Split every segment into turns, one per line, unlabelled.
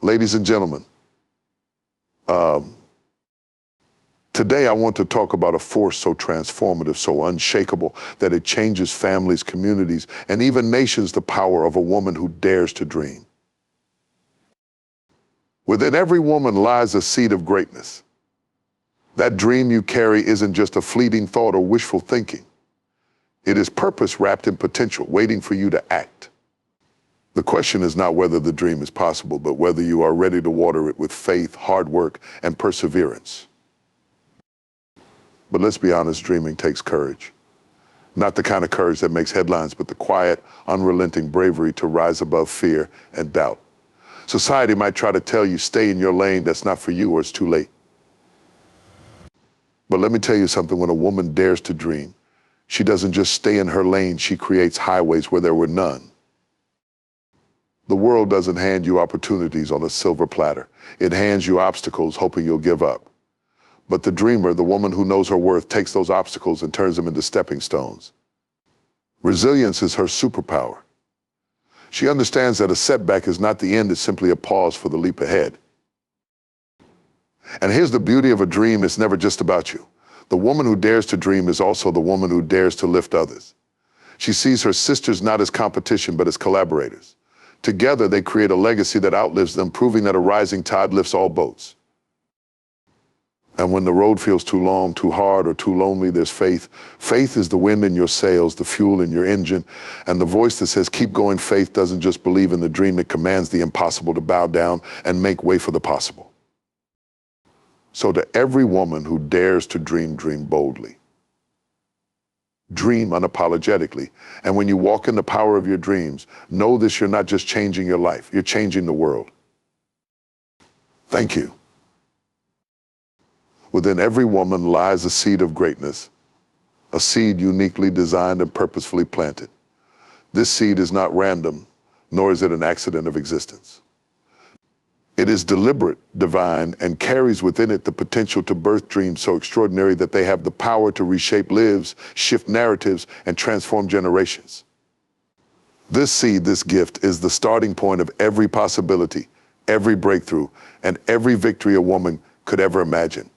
Ladies and gentlemen, today I want to talk about a force so transformative, so unshakable, that it changes families, communities, and even nations, the power of a woman who dares to dream. Within every woman lies a seed of greatness. That dream you carry isn't just a fleeting thought or wishful thinking. It is purpose wrapped in potential, waiting for you to act. The question is not whether the dream is possible, but whether you are ready to water it with faith, hard work, and perseverance. But let's be honest, dreaming takes courage. Not the kind of courage that makes headlines, but the quiet, unrelenting bravery to rise above fear and doubt. Society might try to tell you, stay in your lane, that's not for you, or it's too late. But let me tell you something, when a woman dares to dream, she doesn't just stay in her lane, she creates highways where there were none. The world doesn't hand you opportunities on a silver platter. It hands you obstacles, hoping you'll give up. But the dreamer, the woman who knows her worth, takes those obstacles and turns them into stepping stones. Resilience is her superpower. She understands that a setback is not the end, it's simply a pause for the leap ahead. And here's the beauty of a dream, it's never just about you. The woman who dares to dream is also the woman who dares to lift others. She sees her sisters not as competition, but as collaborators. Together, they create a legacy that outlives them, proving that a rising tide lifts all boats. And when the road feels too long, too hard, or too lonely, there's faith. Faith is the wind in your sails, the fuel in your engine, and the voice that says, keep going. Faith doesn't just believe in the dream, it commands the impossible to bow down and make way for the possible. So to every woman who dares to dream, dream boldly. Dream unapologetically. And when you walk in the power of your dreams, know this, you're not just changing your life, you're changing the world. Thank you. Within every woman lies a seed of greatness, a seed uniquely designed and purposefully planted. This seed is not random, nor is it an accident of existence. It is deliberate, divine, and carries within it the potential to birth dreams so extraordinary that they have the power to reshape lives, shift narratives, and transform generations. This seed, this gift, is the starting point of every possibility, every breakthrough, and every victory a woman could ever imagine.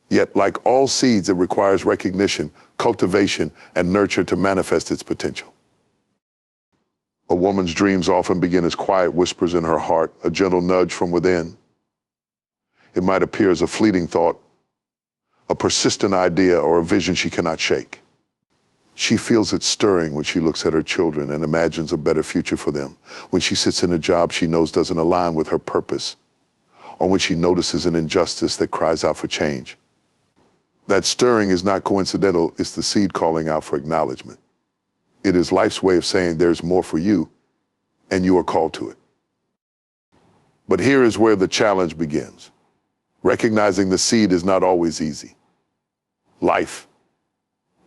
Yet, like all seeds, it requires recognition, cultivation, and nurture to manifest its potential. A woman's dreams often begin as quiet whispers in her heart, a gentle nudge from within. It might appear as a fleeting thought, a persistent idea, or a vision she cannot shake. She feels it stirring when she looks at her children and imagines a better future for them, when she sits in a job she knows doesn't align with her purpose, or when she notices an injustice that cries out for change. That stirring is not coincidental, it's the seed calling out for acknowledgement. It is life's way of saying there's more for you, and you are called to it. But here is where the challenge begins. Recognizing the seed is not always easy. Life,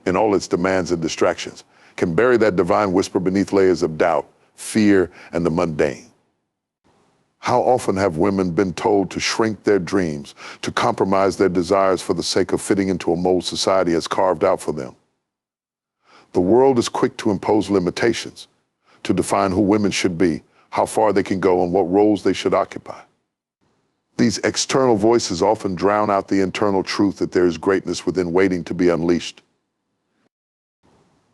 in all its demands and distractions, can bury that divine whisper beneath layers of doubt, fear, and the mundane. How often have women been told to shrink their dreams, to compromise their desires for the sake of fitting into a mold society has carved out for them? The world is quick to impose limitations, to define who women should be, how far they can go, and what roles they should occupy. These external voices often drown out the internal truth that there is greatness within waiting to be unleashed.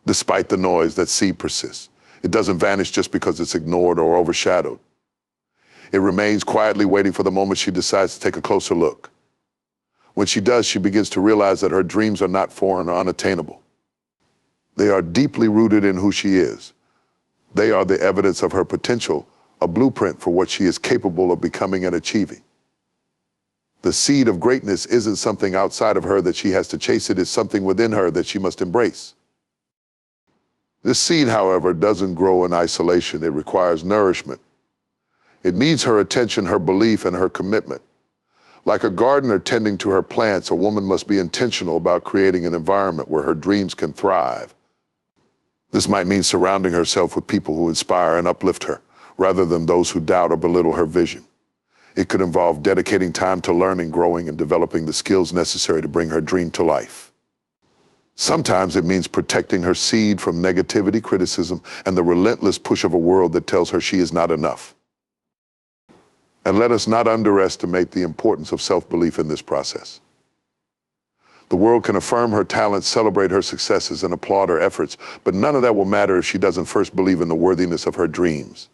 Despite the noise, that seed persists. It doesn't vanish just because it's ignored or overshadowed. It remains quietly waiting for the moment she decides to take a closer look. When she does, she begins to realize that her dreams are not foreign or unattainable. They are deeply rooted in who she is. They are the evidence of her potential, a blueprint for what she is capable of becoming and achieving. The seed of greatness isn't something outside of her that she has to chase, it is something within her that she must embrace. This seed, however, doesn't grow in isolation. It requires nourishment. It needs her attention, her belief, and her commitment. Like a gardener tending to her plants, a woman must be intentional about creating an environment where her dreams can thrive. This might mean surrounding herself with people who inspire and uplift her, rather than those who doubt or belittle her vision. It could involve dedicating time to learning, growing, and developing the skills necessary to bring her dream to life. Sometimes it means protecting her seed from negativity, criticism, and the relentless push of a world that tells her she is not enough. And let us not underestimate the importance of self-belief in this process. The world can affirm her talents, celebrate her successes, and applaud her efforts, but none of that will matter if she doesn't first believe in the worthiness of her dreams.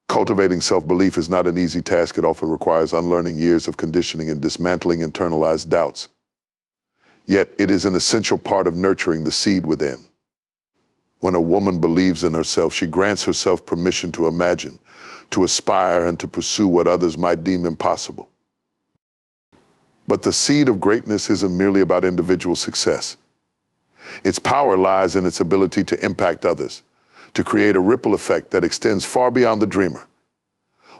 Cultivating self-belief is not an easy task. It often requires unlearning years of conditioning and dismantling internalized doubts. Yet it is an essential part of nurturing the seed within. When a woman believes in herself, she grants herself permission to imagine, to aspire, and to pursue what others might deem impossible. But the seed of greatness isn't merely about individual success. Its power lies in its ability to impact others, to create a ripple effect that extends far beyond the dreamer.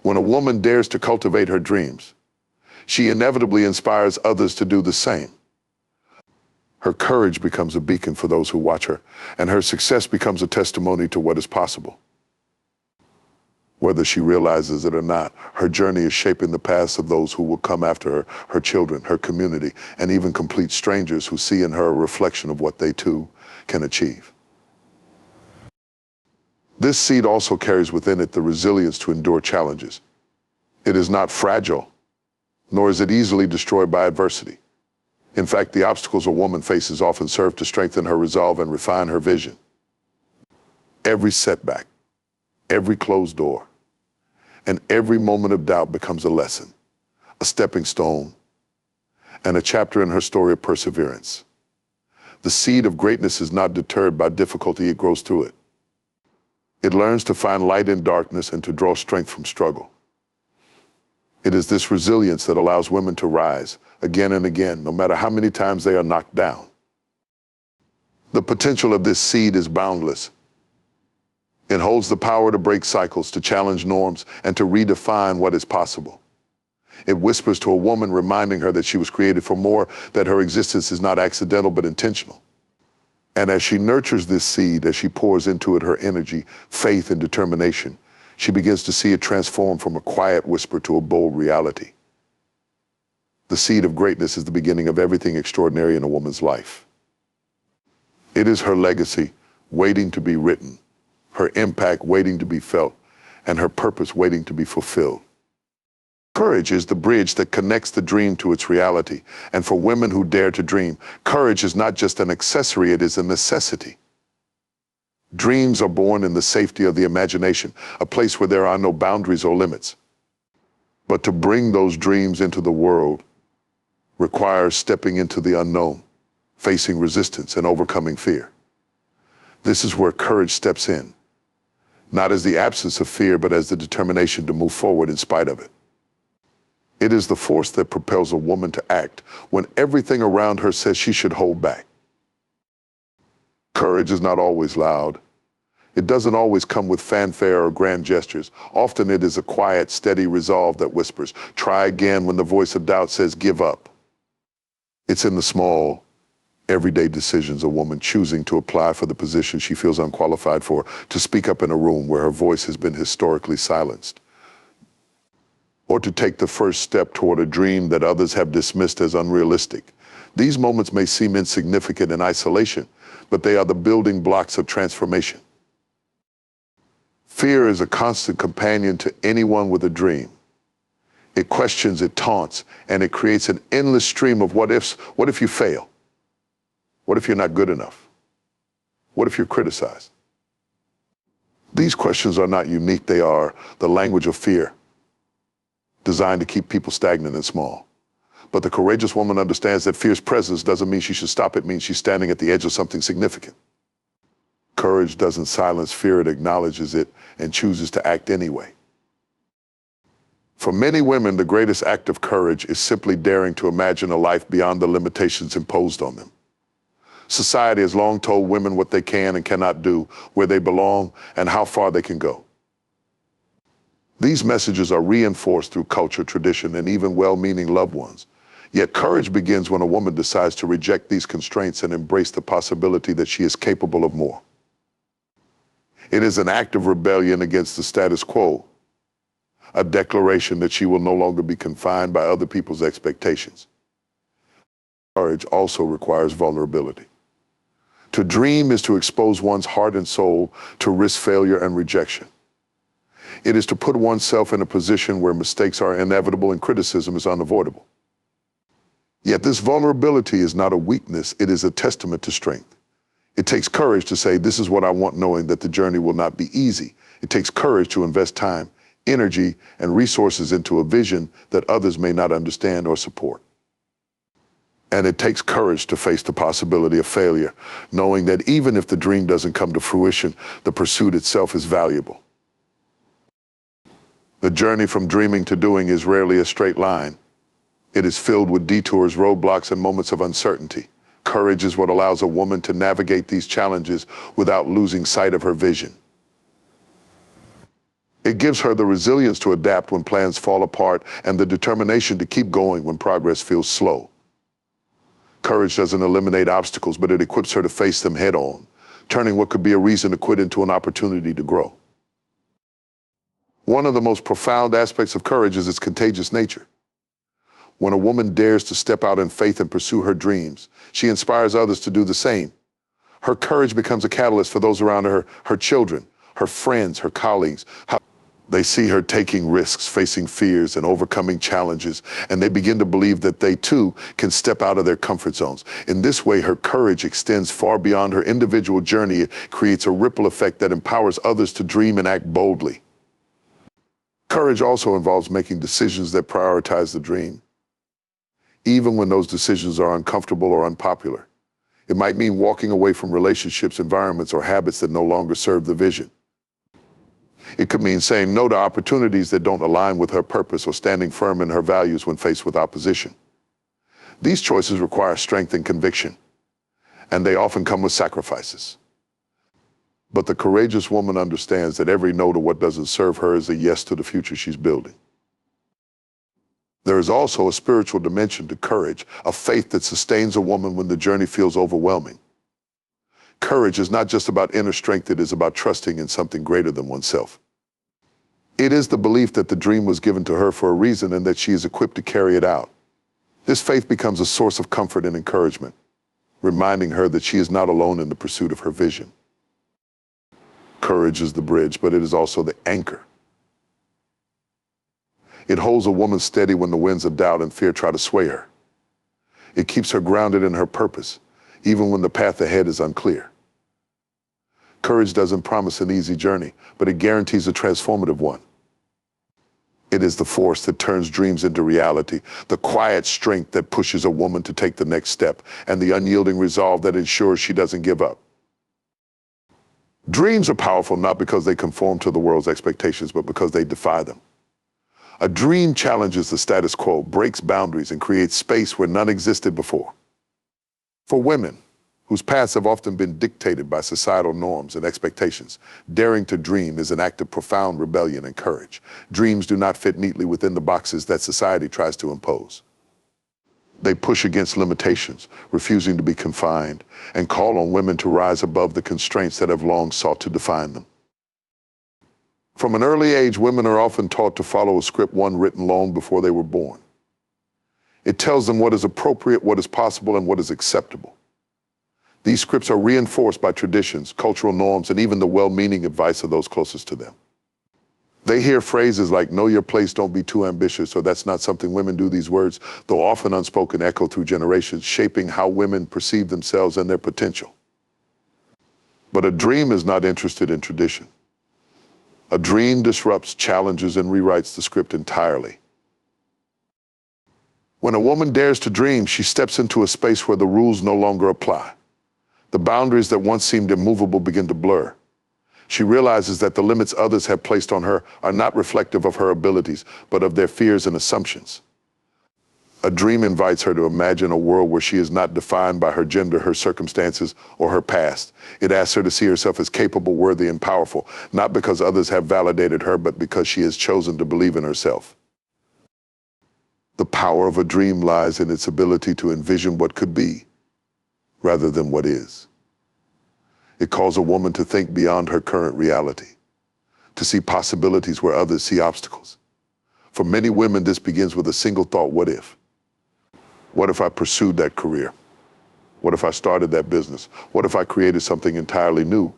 When a woman dares to cultivate her dreams, she inevitably inspires others to do the same. Her courage becomes a beacon for those who watch her, and her success becomes a testimony to what is possible. Whether she realizes it or not, her journey is shaping the paths of those who will come after her, her children, her community, and even complete strangers who see in her a reflection of what they too can achieve. This seed also carries within it the resilience to endure challenges. It is not fragile, nor is it easily destroyed by adversity. In fact, the obstacles a woman faces often serve to strengthen her resolve and refine her vision. Every setback, every closed door, and every moment of doubt becomes a lesson, a stepping stone, and a chapter in her story of perseverance. The seed of greatness is not deterred by difficulty, it grows through it. It learns to find light in darkness and to draw strength from struggle. It is this resilience that allows women to rise again and again, no matter how many times they are knocked down. The potential of this seed is boundless. It holds the power to break cycles, to challenge norms, and to redefine what is possible. It whispers to a woman, reminding her that she was created for more, that her existence is not accidental but intentional. And as she nurtures this seed, as she pours into it her energy, faith, and determination, she begins to see it transform from a quiet whisper to a bold reality. The seed of greatness is the beginning of everything extraordinary in a woman's life. It is her legacy waiting to be written, her impact waiting to be felt, and her purpose waiting to be fulfilled. Courage is the bridge that connects the dream to its reality. And for women who dare to dream, courage is not just an accessory, it is a necessity. Dreams are born in the safety of the imagination, a place where there are no boundaries or limits. But to bring those dreams into the world requires stepping into the unknown, facing resistance, and overcoming fear. This is where courage steps in, not as the absence of fear, but as the determination to move forward in spite of it. It is the force that propels a woman to act when everything around her says she should hold back. Courage is not always loud. It doesn't always come with fanfare or grand gestures. Often it is a quiet, steady resolve that whispers, "Try again," when the voice of doubt says, "Give up." It's in the small, everyday decisions, a woman choosing to apply for the position she feels unqualified for, to speak up in a room where her voice has been historically silenced, or to take the first step toward a dream that others have dismissed as unrealistic. These moments may seem insignificant in isolation, but they are the building blocks of transformation. Fear is a constant companion to anyone with a dream. It questions, it taunts, and it creates an endless stream of what ifs. What if you fail? What if you're not good enough? What if you're criticized? These questions are not unique. They are the language of fear, designed to keep people stagnant and small. But the courageous woman understands that fear's presence doesn't mean she should stop. It means she's standing at the edge of something significant. Courage doesn't silence fear, it acknowledges it and chooses to act anyway. For many women, the greatest act of courage is simply daring to imagine a life beyond the limitations imposed on them. Society has long told women what they can and cannot do, where they belong, and how far they can go. These messages are reinforced through culture, tradition, and even well-meaning loved ones. Yet courage begins when a woman decides to reject these constraints and embrace the possibility that she is capable of more. It is an act of rebellion against the status quo, a declaration that she will no longer be confined by other people's expectations. Courage also requires vulnerability. To dream is to expose one's heart and soul to risk failure and rejection. It is to put oneself in a position where mistakes are inevitable and criticism is unavoidable. Yet this vulnerability is not a weakness, it is a testament to strength. It takes courage to say, this is what I want, knowing that the journey will not be easy. It takes courage to invest time, energy, and resources into a vision that others may not understand or support. And it takes courage to face the possibility of failure, knowing that even if the dream doesn't come to fruition, the pursuit itself is valuable. The journey from dreaming to doing is rarely a straight line. It is filled with detours, roadblocks, and moments of uncertainty. Courage is what allows a woman to navigate these challenges without losing sight of her vision. It gives her the resilience to adapt when plans fall apart and the determination to keep going when progress feels slow. Courage doesn't eliminate obstacles, but it equips her to face them head on, turning what could be a reason to quit into an opportunity to grow. One of the most profound aspects of courage is its contagious nature. When a woman dares to step out in faith and pursue her dreams, she inspires others to do the same. Her courage becomes a catalyst for those around her, her children, her friends, her colleagues. They see her taking risks, facing fears, and overcoming challenges, and they begin to believe that they too can step out of their comfort zones. In this way, her courage extends far beyond her individual journey. It creates a ripple effect that empowers others to dream and act boldly. Courage also involves making decisions that prioritize the dream, even when those decisions are uncomfortable or unpopular. It might mean walking away from relationships, environments, or habits that no longer serve the vision. It could mean saying no to opportunities that don't align with her purpose or standing firm in her values when faced with opposition. These choices require strength and conviction, and they often come with sacrifices. But the courageous woman understands that every no to what doesn't serve her is a yes to the future she's building. There is also a spiritual dimension to courage, a faith that sustains a woman when the journey feels overwhelming. Courage is not just about inner strength, it is about trusting in something greater than oneself. It is the belief that the dream was given to her for a reason and that she is equipped to carry it out. This faith becomes a source of comfort and encouragement, reminding her that she is not alone in the pursuit of her vision. Courage is the bridge, but it is also the anchor. It holds a woman steady when the winds of doubt and fear try to sway her. It keeps her grounded in her purpose, even when the path ahead is unclear. Courage doesn't promise an easy journey, but it guarantees a transformative one. It is the force that turns dreams into reality, the quiet strength that pushes a woman to take the next step, and the unyielding resolve that ensures she doesn't give up. Dreams are powerful not because they conform to the world's expectations, but because they defy them. A dream challenges the status quo, breaks boundaries, and creates space where none existed before. For women, whose paths have often been dictated by societal norms and expectations, daring to dream is an act of profound rebellion and courage. Dreams do not fit neatly within the boxes that society tries to impose. They push against limitations, refusing to be confined, and call on women to rise above the constraints that have long sought to define them. From an early age, women are often taught to follow a script one written long before they were born. It tells them what is appropriate, what is possible, and what is acceptable. These scripts are reinforced by traditions, cultural norms, and even the well-meaning advice of those closest to them. They hear phrases like, know your place, don't be too ambitious, or that's not something women do. These words, though often unspoken, echo through generations, shaping how women perceive themselves and their potential. But a dream is not interested in tradition. A dream disrupts, challenges, and rewrites the script entirely. When a woman dares to dream, she steps into a space where the rules no longer apply. The boundaries that once seemed immovable begin to blur. She realizes that the limits others have placed on her are not reflective of her abilities, but of their fears and assumptions. A dream invites her to imagine a world where she is not defined by her gender, her circumstances, or her past. It asks her to see herself as capable, worthy, and powerful, not because others have validated her, but because she has chosen to believe in herself. The power of a dream lies in its ability to envision what could be, rather than what is. It calls a woman to think beyond her current reality, to see possibilities where others see obstacles. For many women, this begins with a single thought, what if? What if I pursued that career? What if I started that business? What if I created something entirely new?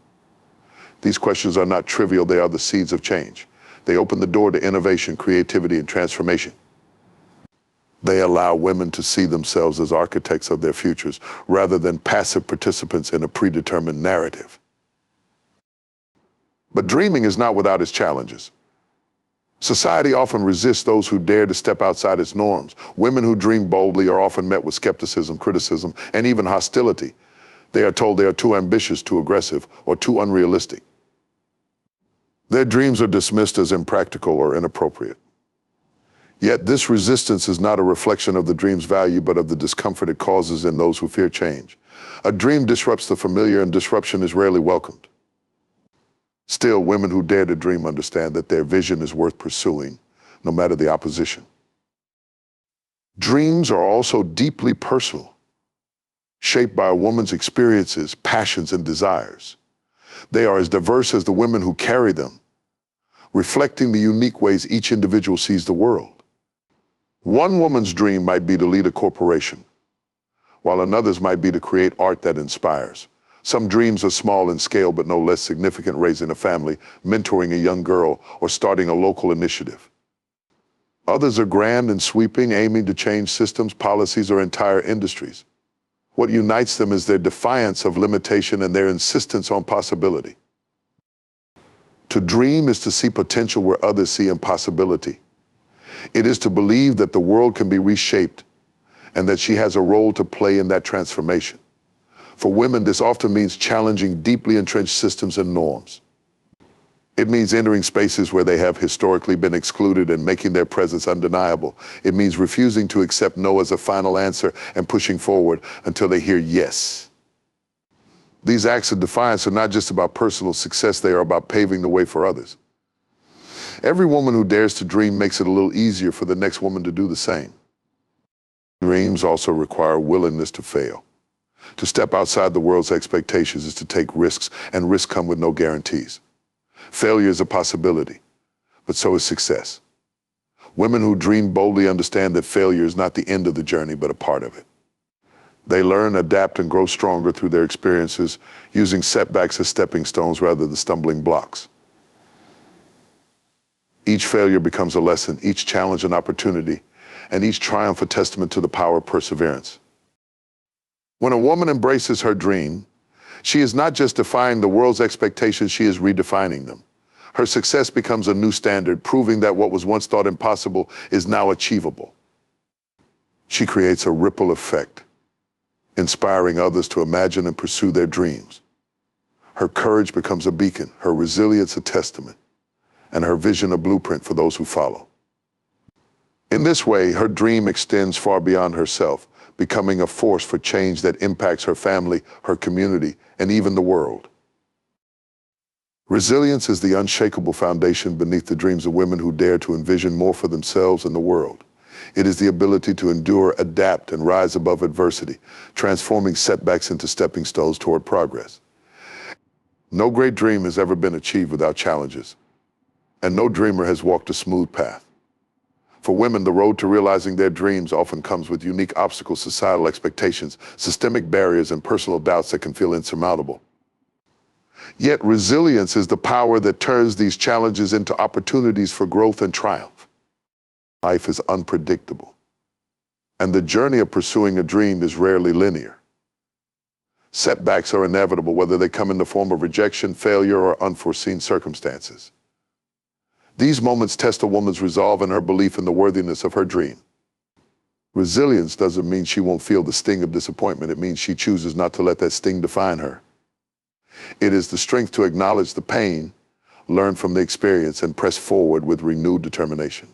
These questions are not trivial, they are the seeds of change. They open the door to innovation, creativity, and transformation. They allow women to see themselves as architects of their futures rather than passive participants in a predetermined narrative. But dreaming is not without its challenges. Society often resists those who dare to step outside its norms. Women who dream boldly are often met with skepticism, criticism, and even hostility. They are told they are too ambitious, too aggressive, or too unrealistic. Their dreams are dismissed as impractical or inappropriate. Yet this resistance is not a reflection of the dream's value, but of the discomfort it causes in those who fear change. A dream disrupts the familiar, and disruption is rarely welcomed. Still, women who dare to dream understand that their vision is worth pursuing, no matter the opposition. Dreams are also deeply personal, shaped by a woman's experiences, passions, and desires. They are as diverse as the women who carry them, reflecting the unique ways each individual sees the world. One woman's dream might be to lead a corporation, while another's might be to create art that inspires. Some dreams are small in scale, but no less significant: raising a family, mentoring a young girl, or starting a local initiative. Others are grand and sweeping, aiming to change systems, policies, or entire industries. What unites them is their defiance of limitation and their insistence on possibility. To dream is to see potential where others see impossibility. It is to believe that the world can be reshaped and that she has a role to play in that transformation. For women, this often means challenging deeply entrenched systems and norms. It means entering spaces where they have historically been excluded and making their presence undeniable. It means refusing to accept no as a final answer and pushing forward until they hear yes. These acts of defiance are not just about personal success, they are about paving the way for others. Every woman who dares to dream makes it a little easier for the next woman to do the same. Dreams also require a willingness to fail. To step outside the world's expectations is to take risks, and risks come with no guarantees. Failure is a possibility, but so is success. Women who dream boldly understand that failure is not the end of the journey, but a part of it. They learn, adapt, and grow stronger through their experiences, using setbacks as stepping stones rather than stumbling blocks. Each failure becomes a lesson, each challenge an opportunity, and each triumph a testament to the power of perseverance. When a woman embraces her dream, she is not just defying the world's expectations, she is redefining them. Her success becomes a new standard, proving that what was once thought impossible is now achievable. She creates a ripple effect, inspiring others to imagine and pursue their dreams. Her courage becomes a beacon, her resilience a testament, and her vision a blueprint for those who follow. In this way, her dream extends far beyond herself, becoming a force for change that impacts her family, her community, and even the world. Resilience is the unshakable foundation beneath the dreams of women who dare to envision more for themselves and the world. It is the ability to endure, adapt, and rise above adversity, transforming setbacks into stepping stones toward progress. No great dream has ever been achieved without challenges, and no dreamer has walked a smooth path. For women, the road to realizing their dreams often comes with unique obstacles, societal expectations, systemic barriers, and personal doubts that can feel insurmountable. Yet resilience is the power that turns these challenges into opportunities for growth and triumph. Life is unpredictable, and the journey of pursuing a dream is rarely linear. Setbacks are inevitable, whether they come in the form of rejection, failure, or unforeseen circumstances. These moments test a woman's resolve and her belief in the worthiness of her dream. Resilience doesn't mean she won't feel the sting of disappointment. It means she chooses not to let that sting define her. It is the strength to acknowledge the pain, learn from the experience, and press forward with renewed determination.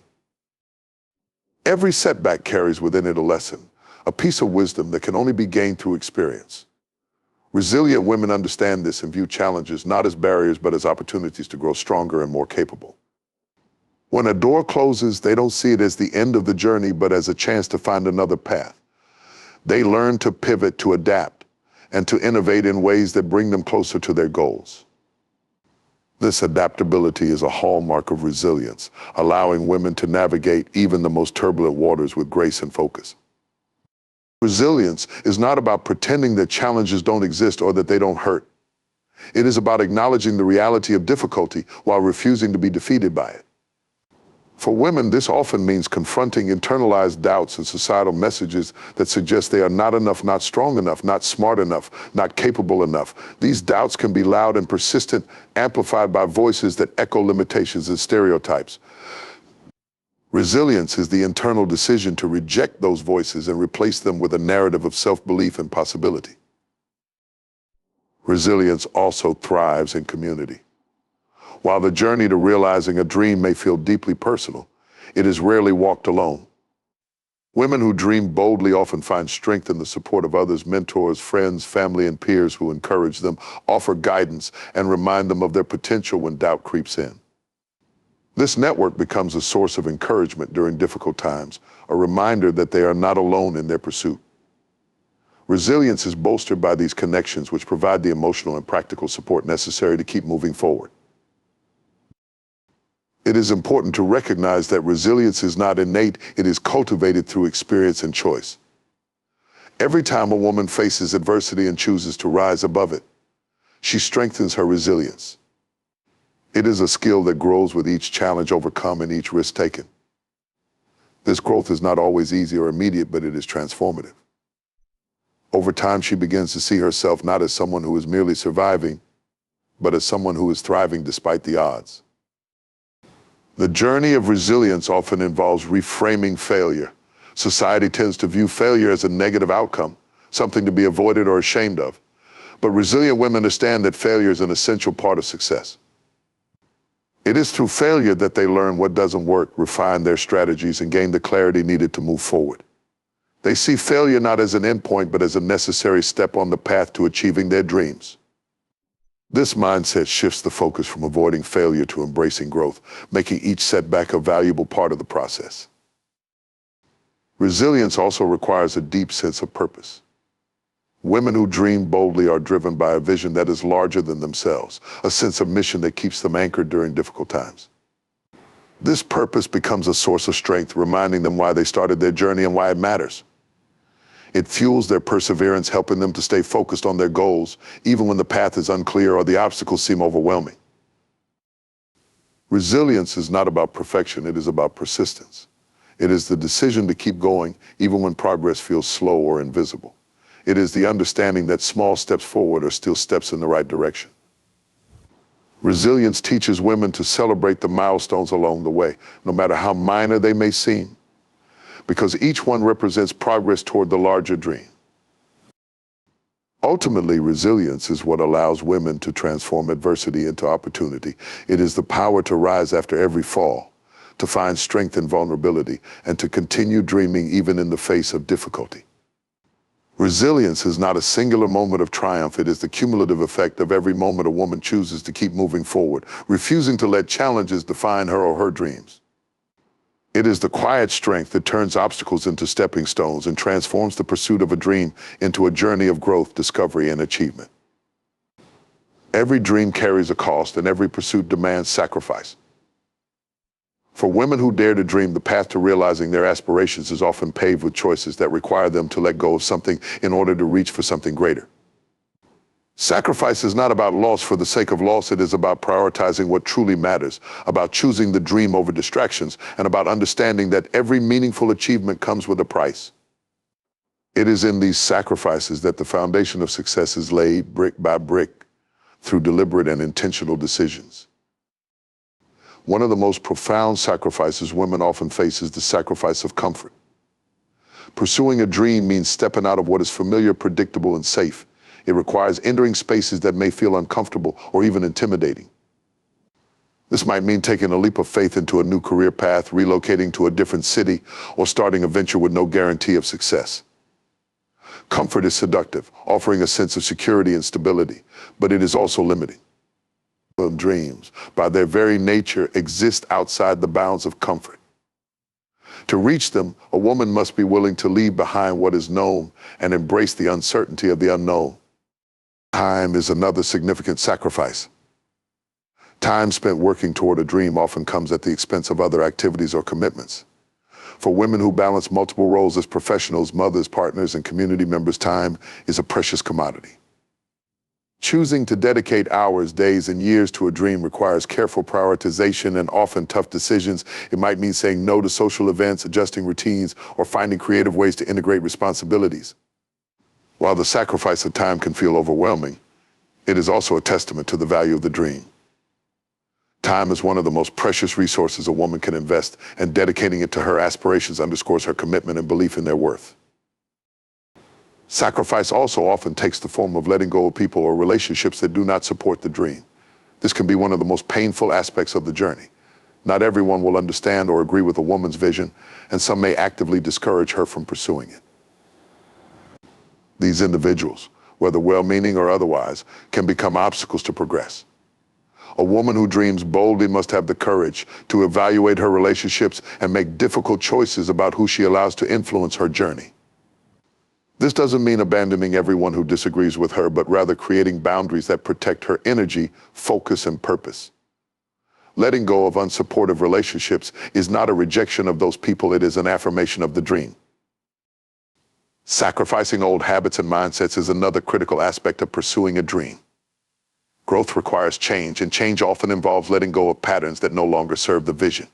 Every setback carries within it a lesson, a piece of wisdom that can only be gained through experience. Resilient women understand this and view challenges not as barriers, but as opportunities to grow stronger and more capable. When a door closes, they don't see it as the end of the journey, but as a chance to find another path. They learn to pivot, to adapt, and to innovate in ways that bring them closer to their goals. This adaptability is a hallmark of resilience, allowing women to navigate even the most turbulent waters with grace and focus. Resilience is not about pretending that challenges don't exist or that they don't hurt. It is about acknowledging the reality of difficulty while refusing to be defeated by it. For women, this often means confronting internalized doubts and societal messages that suggest they are not enough, not strong enough, not smart enough, not capable enough. These doubts can be loud and persistent, amplified by voices that echo limitations and stereotypes. Resilience is the internal decision to reject those voices and replace them with a narrative of self-belief and possibility. Resilience also thrives in community. While the journey to realizing a dream may feel deeply personal, it is rarely walked alone. Women who dream boldly often find strength in the support of others, mentors, friends, family, and peers who encourage them, offer guidance, and remind them of their potential when doubt creeps in. This network becomes a source of encouragement during difficult times, a reminder that they are not alone in their pursuit. Resilience is bolstered by these connections, which provide the emotional and practical support necessary to keep moving forward. It is important to recognize that resilience is not innate, it is cultivated through experience and choice. Every time a woman faces adversity and chooses to rise above it, she strengthens her resilience. It is a skill that grows with each challenge overcome and each risk taken. This growth is not always easy or immediate, but it is transformative. Over time, she begins to see herself not as someone who is merely surviving, but as someone who is thriving despite the odds. The journey of resilience often involves reframing failure. Society tends to view failure as a negative outcome, something to be avoided or ashamed of. But resilient women understand that failure is an essential part of success. It is through failure that they learn what doesn't work, refine their strategies, and gain the clarity needed to move forward. They see failure not as an endpoint, but as a necessary step on the path to achieving their dreams. This mindset shifts the focus from avoiding failure to embracing growth, making each setback a valuable part of the process. Resilience also requires a deep sense of purpose. Women who dream boldly are driven by a vision that is larger than themselves, a sense of mission that keeps them anchored during difficult times. This purpose becomes a source of strength, reminding them why they started their journey and why it matters. It fuels their perseverance, helping them to stay focused on their goals, even when the path is unclear or the obstacles seem overwhelming. Resilience is not about perfection, it is about persistence. It is the decision to keep going, even when progress feels slow or invisible. It is the understanding that small steps forward are still steps in the right direction. Resilience teaches women to celebrate the milestones along the way, no matter how minor they may seem, because each one represents progress toward the larger dream. Ultimately, resilience is what allows women to transform adversity into opportunity. It is the power to rise after every fall, to find strength in vulnerability, and to continue dreaming even in the face of difficulty. Resilience is not a singular moment of triumph. It is the cumulative effect of every moment a woman chooses to keep moving forward, refusing to let challenges define her or her dreams. It is the quiet strength that turns obstacles into stepping stones and transforms the pursuit of a dream into a journey of growth, discovery, and achievement. Every dream carries a cost, and every pursuit demands sacrifice. For women who dare to dream, the path to realizing their aspirations is often paved with choices that require them to let go of something in order to reach for something greater. Sacrifice is not about loss for the sake of loss. It is about prioritizing what truly matters, about choosing the dream over distractions, and about understanding that every meaningful achievement comes with a price. It is in these sacrifices that the foundation of success is laid brick by brick through deliberate and intentional decisions. One of the most profound sacrifices women often face is the sacrifice of comfort. Pursuing a dream means stepping out of what is familiar, predictable, and safe. It requires entering spaces that may feel uncomfortable or even intimidating. This might mean taking a leap of faith into a new career path, relocating to a different city, or starting a venture with no guarantee of success. Comfort is seductive, offering a sense of security and stability, but it is also limiting. Dreams, by their very nature, exist outside the bounds of comfort. To reach them, a woman must be willing to leave behind what is known and embrace the uncertainty of the unknown. Time is another significant sacrifice. Time spent working toward a dream often comes at the expense of other activities or commitments. For women who balance multiple roles as professionals, mothers, partners, and community members, time is a precious commodity. Choosing to dedicate hours, days, and years to a dream requires careful prioritization and often tough decisions. It might mean saying no to social events, adjusting routines, or finding creative ways to integrate responsibilities. While the sacrifice of time can feel overwhelming, it is also a testament to the value of the dream. Time is one of the most precious resources a woman can invest, and dedicating it to her aspirations underscores her commitment and belief in their worth. Sacrifice also often takes the form of letting go of people or relationships that do not support the dream. This can be one of the most painful aspects of the journey. Not everyone will understand or agree with a woman's vision, and some may actively discourage her from pursuing it. These individuals, whether well-meaning or otherwise, can become obstacles to progress. A woman who dreams boldly must have the courage to evaluate her relationships and make difficult choices about who she allows to influence her journey. This doesn't mean abandoning everyone who disagrees with her, but rather creating boundaries that protect her energy, focus, and purpose. Letting go of unsupportive relationships is not a rejection of those people, it is an affirmation of the dream. Sacrificing old habits and mindsets is another critical aspect of pursuing a dream. Growth requires change, and change often involves letting go of patterns that no longer serve the vision.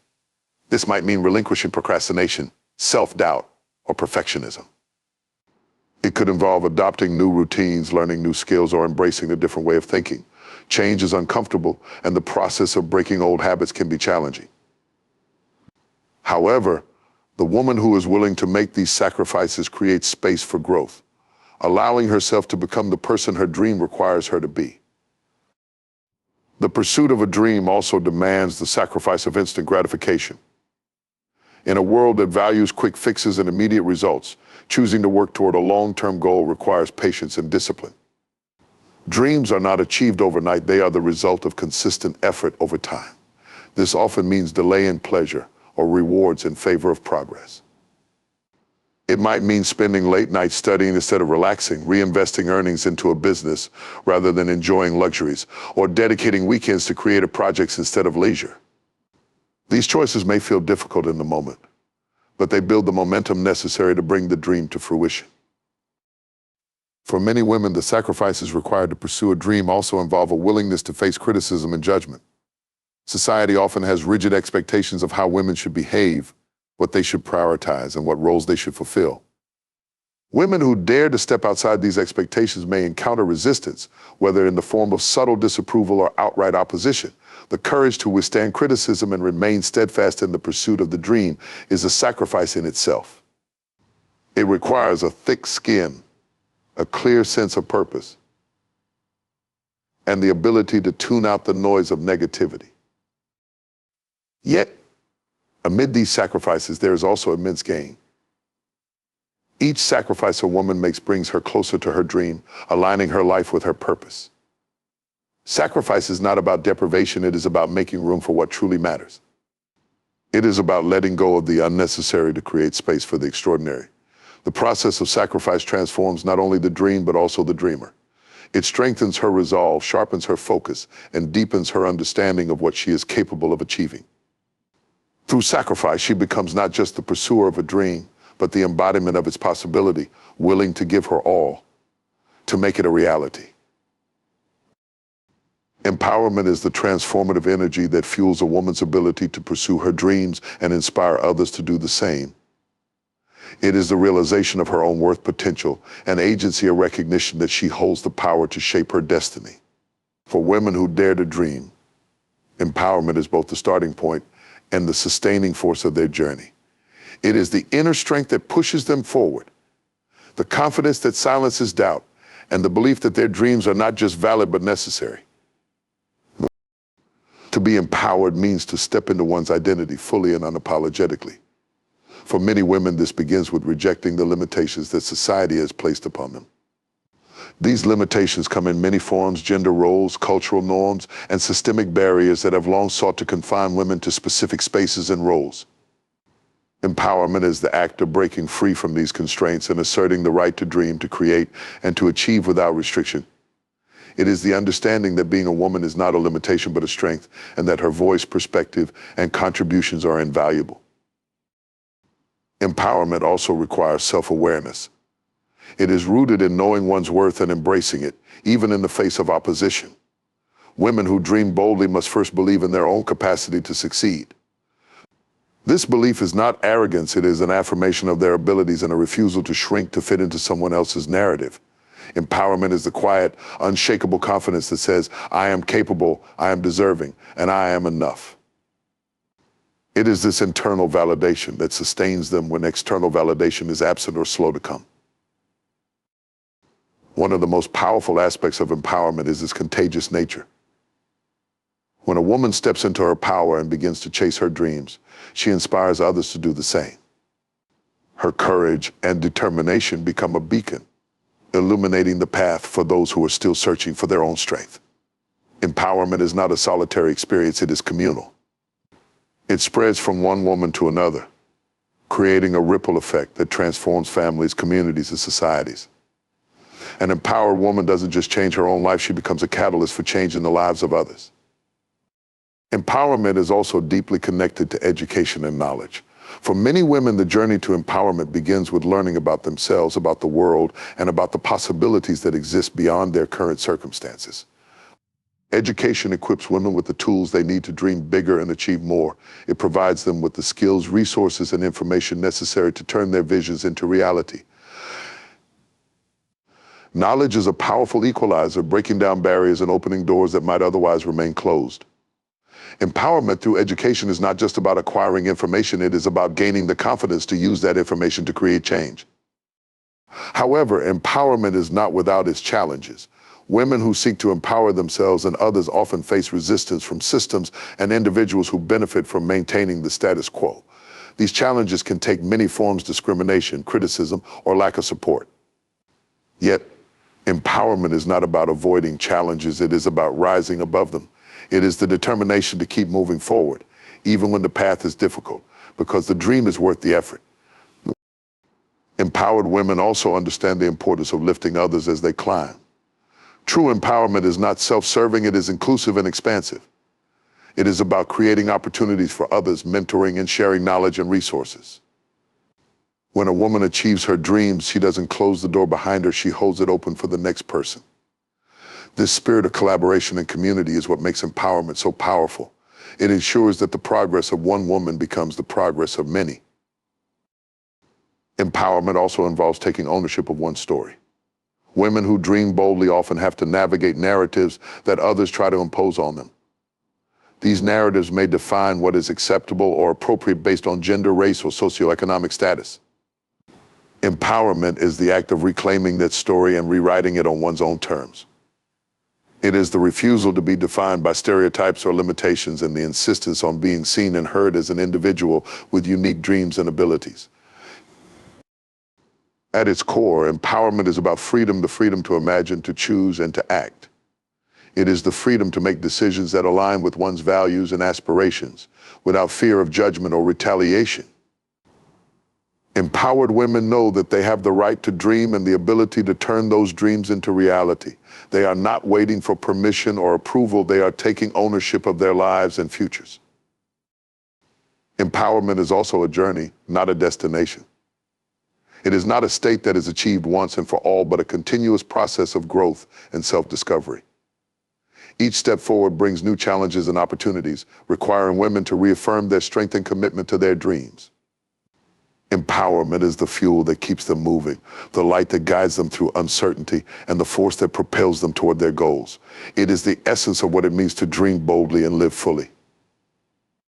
This might mean relinquishing procrastination, self-doubt, or perfectionism. It could involve adopting new routines, learning new skills, or embracing a different way of thinking. Change is uncomfortable, and the process of breaking old habits can be challenging. However, the woman who is willing to make these sacrifices creates space for growth, allowing herself to become the person her dream requires her to be. The pursuit of a dream also demands the sacrifice of instant gratification. In a world that values quick fixes and immediate results, choosing to work toward a long-term goal requires patience and discipline. Dreams are not achieved overnight, they are the result of consistent effort over time. This often means delay in pleasure or rewards in favor of progress. It might mean spending late nights studying instead of relaxing, reinvesting earnings into a business rather than enjoying luxuries, or dedicating weekends to creative projects instead of leisure. These choices may feel difficult in the moment, but they build the momentum necessary to bring the dream to fruition. For many women, the sacrifices required to pursue a dream also involve a willingness to face criticism and judgment. Society often has rigid expectations of how women should behave, what they should prioritize, and what roles they should fulfill. Women who dare to step outside these expectations may encounter resistance, whether in the form of subtle disapproval or outright opposition. The courage to withstand criticism and remain steadfast in the pursuit of the dream is a sacrifice in itself. It requires a thick skin, a clear sense of purpose, and the ability to tune out the noise of negativity. Yet, amid these sacrifices, there is also immense gain. Each sacrifice a woman makes brings her closer to her dream, aligning her life with her purpose. Sacrifice is not about deprivation, it is about making room for what truly matters. It is about letting go of the unnecessary to create space for the extraordinary. The process of sacrifice transforms not only the dream, but also the dreamer. It strengthens her resolve, sharpens her focus, and deepens her understanding of what she is capable of achieving. Through sacrifice, she becomes not just the pursuer of a dream, but the embodiment of its possibility, willing to give her all to make it a reality. Empowerment is the transformative energy that fuels a woman's ability to pursue her dreams and inspire others to do the same. It is the realization of her own worth, potential, and agency, a recognition that she holds the power to shape her destiny. For women who dare to dream, empowerment is both the starting point and the sustaining force of their journey. It is the inner strength that pushes them forward, the confidence that silences doubt, and the belief that their dreams are not just valid but necessary. To be empowered means to step into one's identity fully and unapologetically. For many women, this begins with rejecting the limitations that society has placed upon them. These limitations come in many forms: gender roles, cultural norms, and systemic barriers that have long sought to confine women to specific spaces and roles. Empowerment is the act of breaking free from these constraints and asserting the right to dream, to create, and to achieve without restriction. It is the understanding that being a woman is not a limitation but a strength, and that her voice, perspective, and contributions are invaluable. Empowerment also requires self-awareness. It is rooted in knowing one's worth and embracing it, even in the face of opposition. Women who dream boldly must first believe in their own capacity to succeed. This belief is not arrogance, it is an affirmation of their abilities and a refusal to shrink to fit into someone else's narrative. Empowerment is the quiet, unshakable confidence that says, I am capable, I am deserving, and I am enough. It is this internal validation that sustains them when external validation is absent or slow to come. One of the most powerful aspects of empowerment is its contagious nature. When a woman steps into her power and begins to chase her dreams, she inspires others to do the same. Her courage and determination become a beacon, illuminating the path for those who are still searching for their own strength. Empowerment is not a solitary experience, it is communal. It spreads from one woman to another, creating a ripple effect that transforms families, communities, and societies. An empowered woman doesn't just change her own life, she becomes a catalyst for changing the lives of others. Empowerment is also deeply connected to education and knowledge. For many women, the journey to empowerment begins with learning about themselves, about the world, and about the possibilities that exist beyond their current circumstances. Education equips women with the tools they need to dream bigger and achieve more. It provides them with the skills, resources, and information necessary to turn their visions into reality. Knowledge is a powerful equalizer, breaking down barriers and opening doors that might otherwise remain closed. Empowerment through education is not just about acquiring information, it is about gaining the confidence to use that information to create change. However, empowerment is not without its challenges. Women who seek to empower themselves and others often face resistance from systems and individuals who benefit from maintaining the status quo. These challenges can take many forms: discrimination, criticism, or lack of support. Yet, empowerment is not about avoiding challenges, it is about rising above them. It is the determination to keep moving forward, even when the path is difficult, because the dream is worth the effort. Empowered women also understand the importance of lifting others as they climb. True empowerment is not self-serving, it is inclusive and expansive. It is about creating opportunities for others, mentoring and sharing knowledge and resources. When a woman achieves her dreams, she doesn't close the door behind her, she holds it open for the next person. This spirit of collaboration and community is what makes empowerment so powerful. It ensures that the progress of one woman becomes the progress of many. Empowerment also involves taking ownership of one's story. Women who dream boldly often have to navigate narratives that others try to impose on them. These narratives may define what is acceptable or appropriate based on gender, race, or socioeconomic status. Empowerment is the act of reclaiming that story and rewriting it on one's own terms. It is the refusal to be defined by stereotypes or limitations and the insistence on being seen and heard as an individual with unique dreams and abilities. At its core, empowerment is about freedom, the freedom to imagine, to choose, and to act. It is the freedom to make decisions that align with one's values and aspirations without fear of judgment or retaliation. Empowered women know that they have the right to dream and the ability to turn those dreams into reality. They are not waiting for permission or approval. They are taking ownership of their lives and futures. Empowerment is also a journey, not a destination. It is not a state that is achieved once and for all, but a continuous process of growth and self-discovery. Each step forward brings new challenges and opportunities, requiring women to reaffirm their strength and commitment to their dreams. Empowerment is the fuel that keeps them moving, the light that guides them through uncertainty, and the force that propels them toward their goals. It is the essence of what it means to dream boldly and live fully.